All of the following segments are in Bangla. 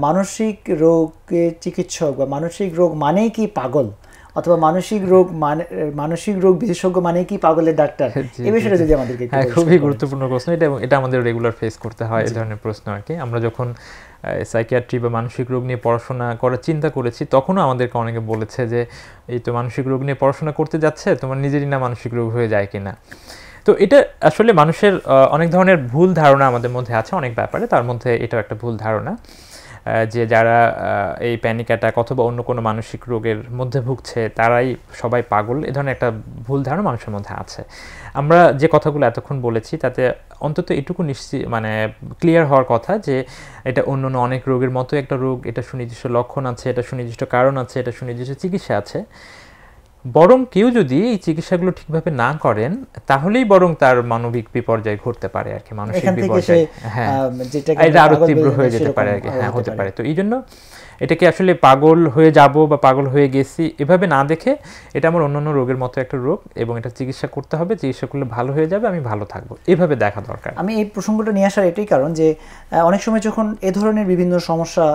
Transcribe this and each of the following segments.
মানসিক রোগের চিকিৎসক বা মানসিক রোগ মানেই কি পাগল, অথবা মানসিক রোগ বিশেষজ্ঞ মানে কি পাগলের ডাক্তার, এই বিষয়টা যদি আমাদেরকে একটু বলেন। খুবই গুরুত্বপূর্ণ প্রশ্ন এটা, এবং এটা আমাদের রেগুলার ফেস করতে হয় এই ধরনের প্রশ্ন আর কি। আমরা যখন সাইকিয়াট্রি বা মানসিক রোগ নিয়ে পড়াশোনা করার চিন্তা করেছি, তখনও আমাদেরকে অনেকে বলেছে যে এই তো মানসিক রোগ নিয়ে পড়াশোনা করতে যাচ্ছে, তোমার নিজেরই না মানসিক রোগ হয়ে যায় কিনা। তো এটা আসলে মানুষের অনেক ধরনের ভুল ধারণা আমাদের মধ্যে আছে অনেক ব্যাপারে, তার মধ্যে এটাও একটা ভুল ধারণা যে যারা এই প্যানিক অ্যাটাক অথবা অন্য কোনো মানসিক রোগের মধ্যে ভুগছে তারাই সবাই পাগল, এ ধরনের একটা ভুল ধারণা মানুষের মধ্যে আছে। আমরা যে কথাগুলো এতক্ষণ বলেছি তাতে অন্তত এটুকু মানে ক্লিয়ার হওয়ার কথা যে এটা অন্য অনেক রোগের মতো একটা রোগ, এটা সুনির্দিষ্ট লক্ষণ আছে, এটা সুনির্দিষ্ট কারণ আছে, এটা সুনির্দিষ্ট চিকিৎসা আছে। বরং কেউ যদি এই চিকিৎসাগুলো ঠিকভাবে না করেন তাহলেই বরং তার মানবিক বিপর্যয় ঘটতে পারে আর কি, মানসিক বিপর্যয়, হ্যাঁ এটা আরো তীব্র হয়ে যেতে পারে আর কি, হ্যাঁ হতে পারে। তো এই জন্য এটাকে আসলে পাগল হয়ে যাব বা পাগল হয়ে গেছি এভাবে না দেখে এটা আমার অন্যান্য রোগের মতো একটা রোগ এবং এটা চিকিৎসা করতে হবে, চিকিৎসা করলে ভালো হয়ে যাবে, আমি ভালো থাকবো, এভাবে দেখা দরকার। আমি এই প্রসঙ্গটা নিয়ে আসার এটাই কারণ যে অনেক সময় যখন এ ধরনের বিভিন্ন সমস্যা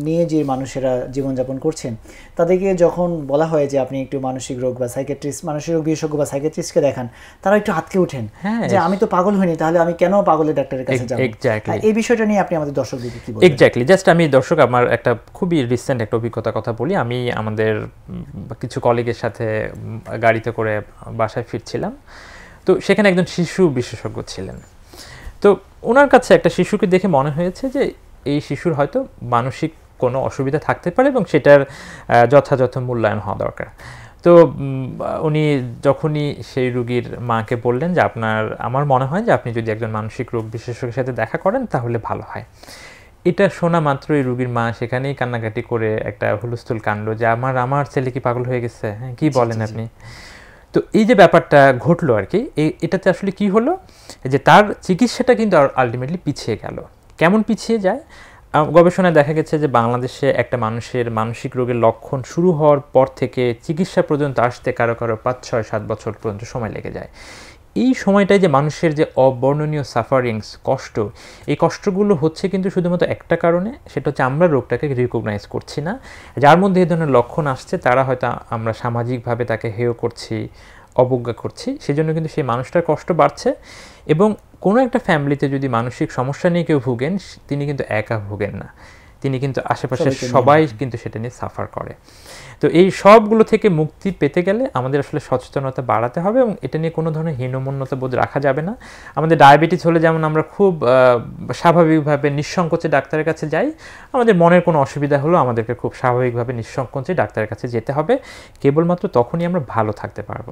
নিয়ে যে মানুষেরা জীবনযাপন করছেন তাদেরকে যখন বলা হয় যে আপনি একটু মানসিক রোগ বা সাইকিয়াট্রিস্ট, মানসিক রোগ বিশেষজ্ঞ বা সাইকিয়াট্রিস্টকে দেখান, তারা একটু আটকে ওঠেন যে আমি তো পাগল হইনি, তাহলে আমি কেন পাগলের ডাক্তারের কাছে যাব। এই বিষয়টা নিয়ে আপনি আমাদের দর্শকদের কি বলবেন? এক্স্যাক্টলি, জাস্ট আমি দর্শক আমার একটা খুবই রিসেন্ট একটা অভিজ্ঞতার কথা বলি। আমি আমাদের কিছু কলিগের সাথে গাড়িতে করে বাসায় ফিরছিলাম, তো সেখানে একজন শিশু বিশেষজ্ঞ ছিলেন। তো ওনার কাছে একটা শিশুকে দেখে মনে হয়েছে যে এই শিশুর হয়তো মানসিক কোনো অসুবিধা থাকতে পারে এবং সেটার যথাযথ মূল্যায়ন হওয়া দরকার। তো উনি যখনই সেই রোগীর মাকে বললেন যে আমার মনে হয় যে আপনি যদি একজন মানসিক রোগ বিশেষজ্ঞের সাথে দেখা করেন তাহলে ভালো হয়। এটা শোনা মাত্রই রোগীর মা সেখানেই কান্নাকাটি করে একটা হুলস্থুল কাণ্ড যে আমার ছেলে কি পাগল হয়ে গেছে, হ্যাঁ কি বলেন আপনি। তো এই যে ব্যাপারটা ঘটলো আর কি, এটাতে আসলে কি হলো যে তার চিকিৎসাটা কিন্তু আলটিমেটলি পিছিয়ে গেল। কেমন পিছিয়ে যায়? গবেষণায় দেখা গেছে যে বাংলাদেশে একটা মানুষের মানসিক রোগের লক্ষণ শুরু হওয়ার পর থেকে চিকিৎসা পর্যন্ত আসতে কারো 5-6-7 বছর পর্যন্ত সময় লেগে যায়। এই সময়টায় যে মানুষের যে অবর্ণনীয় সাফারিংস, কষ্ট, এই কষ্টগুলো হচ্ছে কিন্তু শুধুমাত্র একটা কারণে, সেটা হচ্ছে আমরা রোগটাকে রিকগনাইজ করছি না। যার মধ্যে এই ধরনের লক্ষণ আসছে তারা হয়তো আমরা সামাজিকভাবে তাকে হেয় করছি, অবজ্ঞা করছি, সেজন্য কিন্তু সেই মানুষটার কষ্ট বাড়ছে। এবং কোনো একটা ফ্যামিলিতে যদি মানসিক সমস্যা নিয়ে কেউ ভুগেন, তিনি কিন্তু একা ভুগেন না, তিনি কিন্তু আশেপাশে সবাই কিন্তু সেটা নিয়ে সাফার করে। তো এই সবগুলো থেকে মুক্তি পেতে গেলে আমাদের আসলে সচেতনতা বাড়াতে হবে এবং এটা নিয়ে কোনো ধরনের হীনমন্যতা বোধ রাখা যাবে না। আমাদের ডায়াবেটিস হলে যেমন আমরা খুব স্বাভাবিকভাবে নিঃসংকোচে ডাক্তারের কাছে যাই, আমাদের মনের কোনো অসুবিধা হলেও আমাদেরকে খুব স্বাভাবিকভাবে নিঃসংকোচে ডাক্তারের কাছে যেতে হবে, কেবলমাত্র তখনই আমরা ভালো থাকতে পারবো।